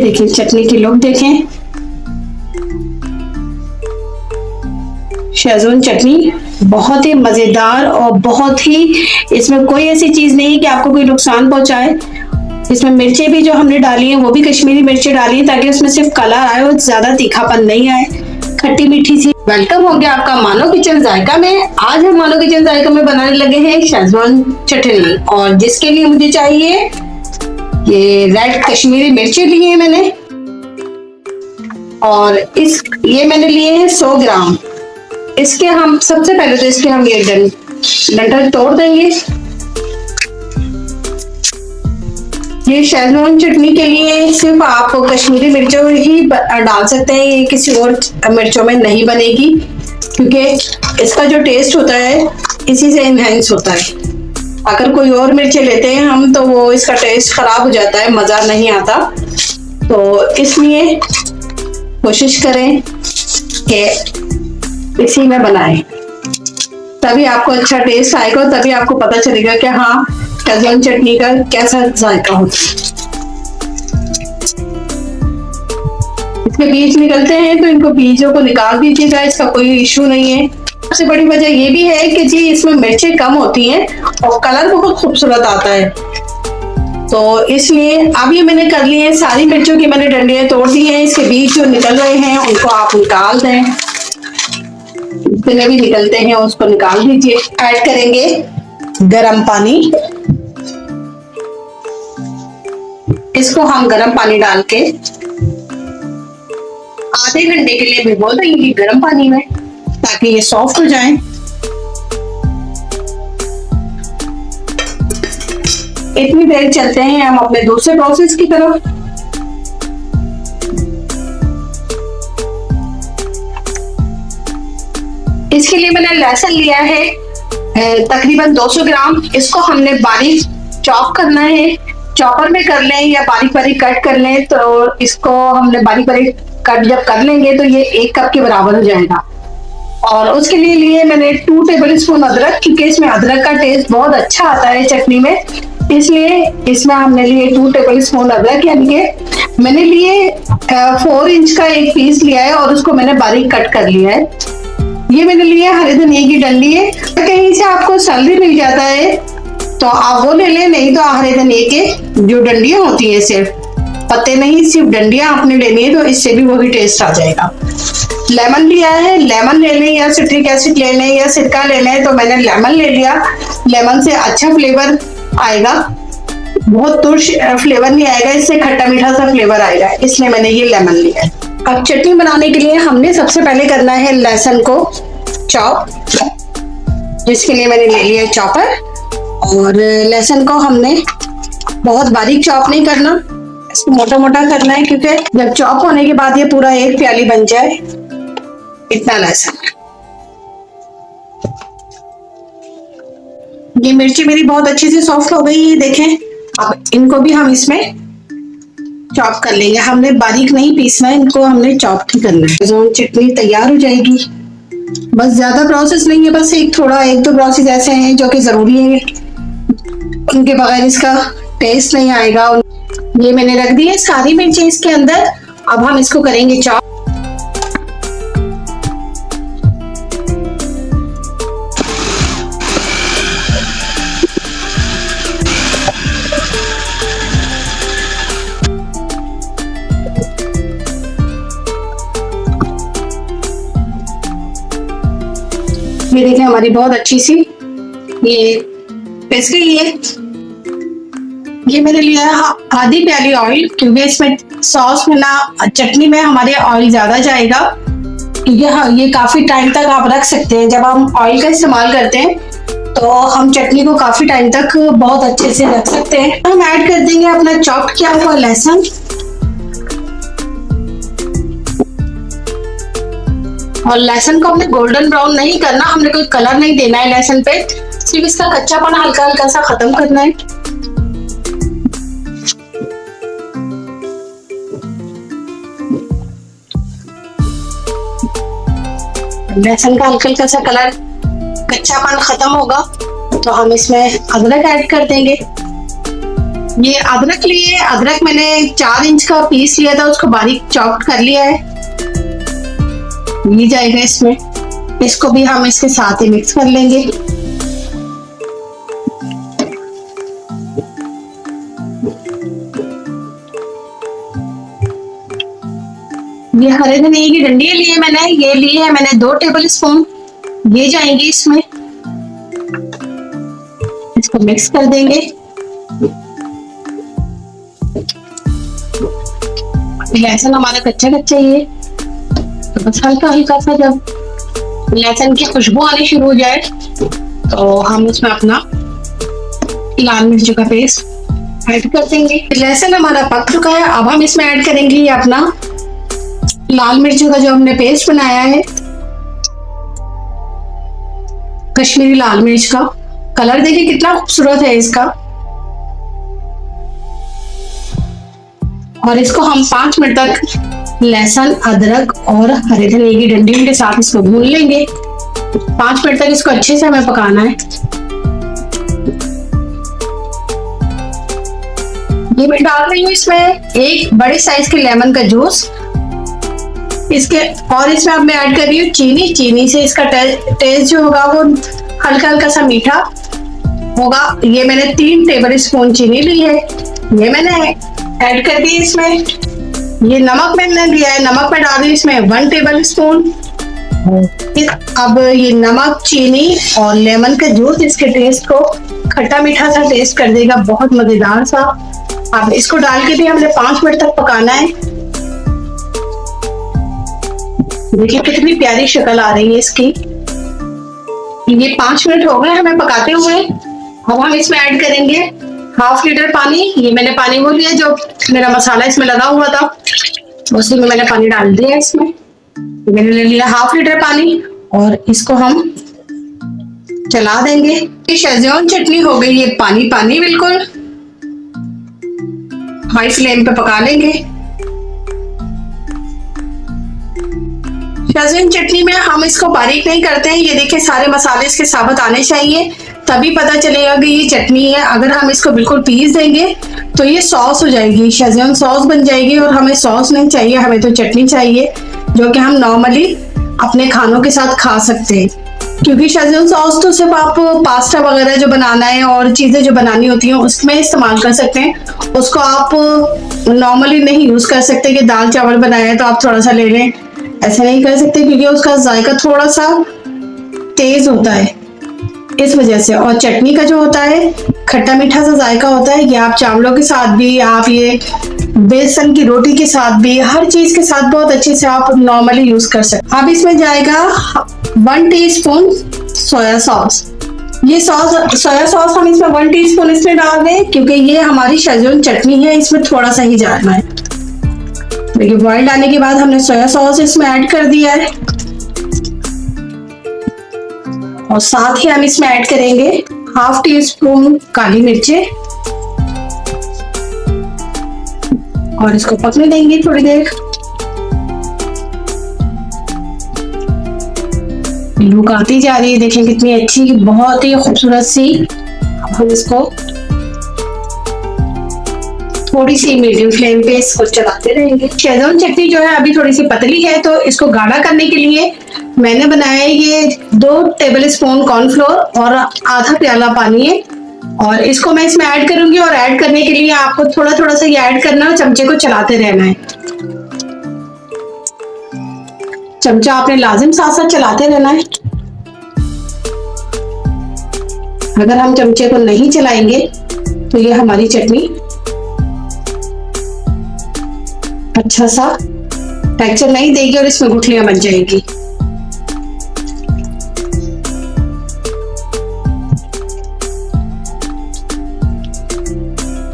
देखिए चटनी की लुक देखें, शेजवान चटनी बहुत ही मजेदार और बहुत ही, इसमें कोई ऐसी चीज नहीं है कि आपको कोई नुकसान पहुंचाए। इसमें मिर्चें भी जो हमने डाली हैं वो भी कश्मीरी मिर्चें डाली हैं ताकि उसमें सिर्फ कलर आए और ज्यादा तीखापन नहीं आए, खट्टी मीठी सी। वेलकम हो गया आपका मानो किचन जायका में। आज हम मानो किचन जायका में बनाने लगे हैं शेजवान चटनी, और जिसके लिए मुझे चाहिए ये रेड कश्मीरी मिर्चें ली हैं मैंने, और ये मैंने लिए हैं 100 ग्राम। इसके हम सबसे पहले तो इसके हम ये डंठल तोड़ देंगे। ये शेजवान चटनी के लिए सिर्फ आप कश्मीरी मिर्चों ही डाल सकते हैं, ये किसी और मिर्चों में नहीं बनेगी, क्योंकि इसका जो टेस्ट होता है इसी से इनहेंस होता है। अगर कोई और मिर्चें लेते हैं हम तो वो इसका टेस्ट खराब हो जाता है, मजा नहीं आता। तो इसलिए कोशिश करें कि इसी में बनाएं, तभी आपको अच्छा टेस्ट आएगा, तभी आपको पता चलेगा कि हाँ शेजवान चटनी का कैसा जायका होता है। इसके बीज निकलते हैं तो इनको बीजों को निकाल दीजिएगा, इसका कोई इशू नहीं है। सबसे बड़ी वजह ये भी है कि जी इसमें मिर्चें कम होती हैं और कलर बहुत खूबसूरत आता है, तो इसलिए अब ये मैंने कर लिए हैं। सारी मिर्चों की मैंने डंडियां तोड़ दी हैं, इसके बीज जो निकल रहे हैं उनको आप निकाल दें, जितने भी निकलते हैं उसको निकाल दीजिए। ऐड करेंगे गरम पानी, इसको हम गरम पानी डाल के आधे घंटे के लिए भिगो देंगे गरम पानी में, ताकि ये सॉफ्ट हो जाए। इतनी देर चलते हैं हम अपने दूसरे प्रोसेस की तरफ। इसके लिए मैंने लहसुन लिया है तकरीबन 200 ग्राम। इसको हमने बारीक चॉप करना है, चॉपर में कर लें या बारीक बारीक कट कर लें। तो इसको हमने बारीक बारीक कट जब कर लेंगे तो ये 1 कप के बराबर हो जाएगा। और उसके लिए मैंने 2 टेबल स्पून अदरक, क्योंकि इसमें अदरक का टेस्ट बहुत अच्छा आता है चटनी में, इसलिए इसमें हमने लिए 2 टेबल स्पून अदरक। यानी कि मैंने लिए 4 इंच का एक पीस लिया है और उसको मैंने बारीक कट कर लिया है। ये मैंने लिया हरे धनिया की डंडी है, कहीं से आपको सैलरी मिल जाता है तो आप वो ले लें, नहीं तो हरे धनिया के जो डंडियां होती है, सिर्फ पत्ते नहीं सिर्फ डंडियां आपने लेनी है, तो इससे भी वही टेस्ट आ जाएगा। लेमन लिया है, लेमन ले लें या सिट्रिक एसिड ले लें या सिरका ले लें, तो मैंने लेमन ले लिया। लेमन से अच्छा फ्लेवर आएगा, बहुत तुर्श फ्लेवर नहीं आएगा, इससे खट्टा मीठा सा फ्लेवर आएगा, इसलिए मैंने ये लेमन लिया है। अब चटनी बनाने के लिए हमने सबसे पहले करना है लहसुन को चॉप, जिसके लिए मैंने ले लिया चॉपर। और लहसुन को हमने बहुत बारीक चॉप नहीं करना, इसको मोटा मोटा करना है, क्योंकि जब चॉप होने के बाद ये पूरा 1 प्याली बन जाए, इतना लहसुन। ये मिर्ची मेरी बहुत अच्छे से सॉफ्ट हो गई है, देखें। अब इनको भी हम इसमें चॉप कर लेंगे, हमने बारीक नहीं पीसना है, इनको हमने चॉप ही करना है। शेजवान चटनी तैयार हो जाएगी। बस ज्यादा प्रोसेस नहीं है, बस एक दो प्रोसेस ऐसे हैं जो कि जरूरी है, उनके बगैर इसका टेस्ट नहीं आएगा। ये मैंने रख दी है सारी मिर्चें इसके अंदर। अब हम इसको करेंगे चॉप। ये देखिए हमारी बहुत अच्छी सी ये पिस गई है। ये मैंने लिया आधी प्याली ऑयल, क्योंकि इसमें सॉस में ना चटनी में हमारे ऑयल ज्यादा जाएगा। ये काफी टाइम तक आप रख सकते हैं। जब हम ऑयल का इस्तेमाल करते हैं तो हम चटनी को काफी टाइम तक बहुत अच्छे से रख सकते हैं। हम ऐड कर देंगे अपना चॉप किया हुआ लहसुन, और लहसुन को हमने गोल्डन ब्राउन नहीं करना, हमने कोई कलर नहीं देना है लहसुन पे, सिर्फ इसका कच्चापन हल्का हल्का सा खत्म करना है। लहसुन का हल्का हल्का सा कलर कच्चापन खत्म होगा तो हम इसमें अदरक ऐड कर देंगे। ये अदरक लिए, अदरक मैंने 4 इंच का पीस लिया था, उसको बारीक चॉप कर लिया है, ये जाएगा इसमें। इसको भी हम इसके साथ ही मिक्स कर लेंगे। ये हरे धनिया की डंडी लिए मैंने, ये लिए है मैंने 2 टेबल स्पून, ये जाएंगे इसमें। इसको मिक्स कर देंगे। लहसुन हमारा कच्चा कच्चा ही है, तो बस हल्का हल्का सा जब लहसुन की खुशबू आनी शुरू हो जाए तो हम उसमें अपना लाल मिर्च का पेस्ट ऐड कर देंगे। लहसुन हमारा पक चुका है, अब हम इसमें ऐड करेंगे ये अपना लाल मिर्चों का जो हमने पेस्ट बनाया है, कश्मीरी लाल मिर्च का। कलर देखिए कितना खूबसूरत है इसका। और इसको हम 5 मिनट तक लहसुन, अदरक और हरे धनिया की डंडियों के साथ इसको भून लेंगे। 5 मिनट तक इसको अच्छे से हमें पकाना है। ये मैं डाल रही हूँ इसमें 1 बड़े साइज के लेमन का जूस इसके, और इसमें अब मैं ऐड कर रही हूँ चीनी। चीनी से इसका टेस्ट जो होगा वो हल्का हल्का सा मीठा होगा। ये मैंने 3 टेबल स्पून चीनी ली है, ये मैंने ऐड कर दी इसमें। ये नमक मैंने लिया है, नमक मैं डाल रही हूँ इसमें 1 टेबल स्पून। अब ये नमक, चीनी और लेमन का जूस इसके टेस्ट को खट्टा मीठा सा टेस्ट कर देगा, बहुत मजेदार सा। अब इसको डाल के भी हमने 5 मिनट तक पकाना है। देखिए कितनी प्यारी शक्ल आ रही है इसकी। ये 5 मिनट हो गए हमें पकाते हुए। अब हम इसमें ऐड करेंगे 1/2 लीटर पानी। ये मैंने पानी वो लिया जो मेरा मसाला इसमें लगा हुआ था, उसी में मैंने पानी डाल दिया इसमें। मैंने ले लिया 1/2 लीटर पानी और इसको हम चला देंगे। ये शेजवान चटनी हो गई, ये पानी पानी बिल्कुल। हाई फ्लेम पे पका लेंगे। शेजवान चटनी में हम इसको बारीक नहीं करते हैं। ये देखिए सारे मसाले इसके साबुत आने चाहिए, तभी पता चलेगा कि ये चटनी है। अगर हम इसको बिल्कुल पीस देंगे तो ये सॉस हो जाएगी, शेजवान सॉस बन जाएगी। और हमें सॉस नहीं चाहिए, हमें तो चटनी चाहिए जो कि हम नॉर्मली अपने खानों के साथ खा सकते हैं। क्योंकि शेजवान सॉस तो सिर्फ आप पास्ता वगैरह जो बनाना है और चीजें जो बनानी होती हैं उसमें इस्तेमाल कर सकते हैं। उसको आप नॉर्मली नहीं यूज कर सकते कि दाल चावल बनाया है तो आप थोड़ा सा ले लें, ऐसा नहीं कर सकते क्योंकि उसका जायका थोड़ा सा तेज होता है इस वजह से। और चटनी का जो होता है खट्टा मीठा सा जायका होता है। ये आप चावलों के साथ भी, आप ये बेसन की रोटी के साथ भी, हर चीज के साथ बहुत अच्छे से आप नॉर्मली यूज कर सकते। अब इसमें जाएगा 1 टीस्पून सोया सॉस। ये सोया सॉस हम इसमें 1 टीस्पून इसमें डाल दें क्योंकि ये हमारी शेजवान चटनी है, इसमें थोड़ा सा ही डालना है। देखिए बॉईल डालने के बाद हमने सोया सॉस इसमें ऐड कर दिया है और साथ ही हम इसमें ऐड करेंगे 1/2 टीस्पून काली मिर्चें और इसको पकने देंगे थोड़ी देर। लुक आती जा रही है, देखें कितनी अच्छी, बहुत ही खूबसूरत सी। अब हम इसको थोड़ी सी मीडियम फ्लेम पे इसको चलाते रहेंगे। शेजवान चटनी जो है अभी थोड़ी सी पतली है, तो इसको गाढ़ा करने के लिए मैंने बनाया है ये 2 टेबल स्पून कॉर्नफ्लोर और आधा प्याला पानी है। और इसको मैं इसमें ऐड करूंगी और ऐड करने के लिए आपको थोड़ा थोड़ा सा ये ऐड करना है, चमचे को चलाते रहना है। चमचा आपने लाजिम साथ साथ चलाते रहना है। अगर हम चमचे को नहीं चलाएंगे तो ये हमारी चटनी अच्छा सा टेक्सचर नहीं देगी और इसमें गुठलियां बन जाएगी।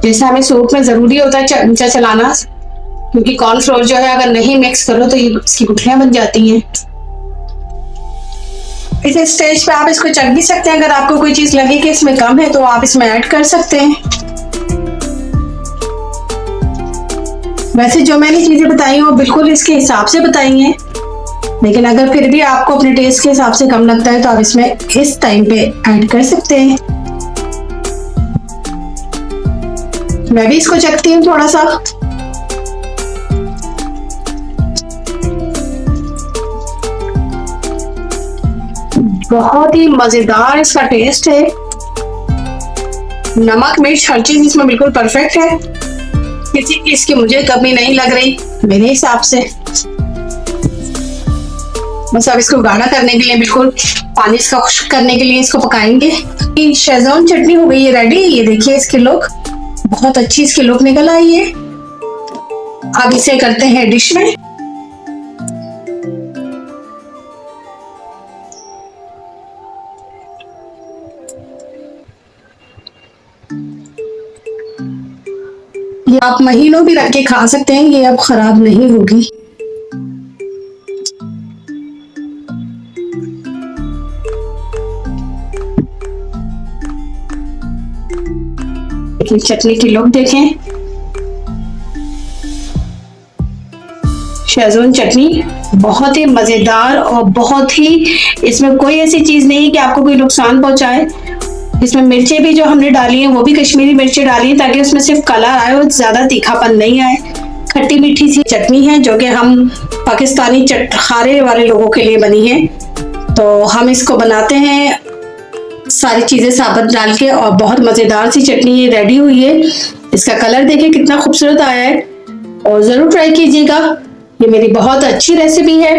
जैसे हमें सूप में जरूरी होता है चमचा चलाना, क्योंकि कॉर्नफ्लोर जो है अगर नहीं मिक्स करो तो ये इसकी गुठलियां बन जाती हैं। इस स्टेज पे आप इसको चख भी सकते हैं। अगर आपको कोई चीज लगे कि इसमें कम है तो आप इसमें ऐड कर सकते हैं। वैसे जो मैंने चीजें बताई हैं वो बिल्कुल इसके हिसाब से बताई हैं, लेकिन अगर फिर भी आपको अपने टेस्ट के हिसाब से कम लगता है तो आप इसमें इस टाइम पे ऐड कर सकते हैं। मैं भी इसको चखती हूँ थोड़ा सा। बहुत ही मजेदार इसका टेस्ट है। नमक मिर्च हर चीज इसमें बिल्कुल परफेक्ट है, किसी चीज की मुझे कमी नहीं लग रही मेरे हिसाब से। बस अब इसको गाढ़ा करने के लिए, बिल्कुल पानी इसका खुश्क करने के लिए इसको पकाएंगे। शेजवान चटनी हो गई है रेडी। ये देखिए इसकी लुक, बहुत अच्छी इसकी लुक निकल आई है। अब इसे करते हैं डिश में। ये आप महीनों भी रख के खा सकते हैं, ये अब खराब नहीं होगी। चटनी की लुक देखें, शेजवान चटनी बहुत ही मजेदार और बहुत ही, इसमें कोई ऐसी चीज नहीं है कि आपको कोई नुकसान पहुंचाए। इसमें मिर्चें भी जो हमने डाली हैं वो भी कश्मीरी मिर्चें डाली हैं ताकि उसमें सिर्फ कलर आए और ज्यादा तीखापन नहीं आए। खट्टी मीठी सी चटनी है जो कि हम पाकिस्तानी खारे वाले लोगों के लिए बनी है। तो हम इसको बनाते हैं सारी चीजें साबुत डाल के, और बहुत मजेदार सी चटनी ये रेडी हुई है। इसका कलर देखिए कितना खूबसूरत आया है, और जरूर ट्राई कीजिएगा। ये मेरी बहुत अच्छी रेसिपी है।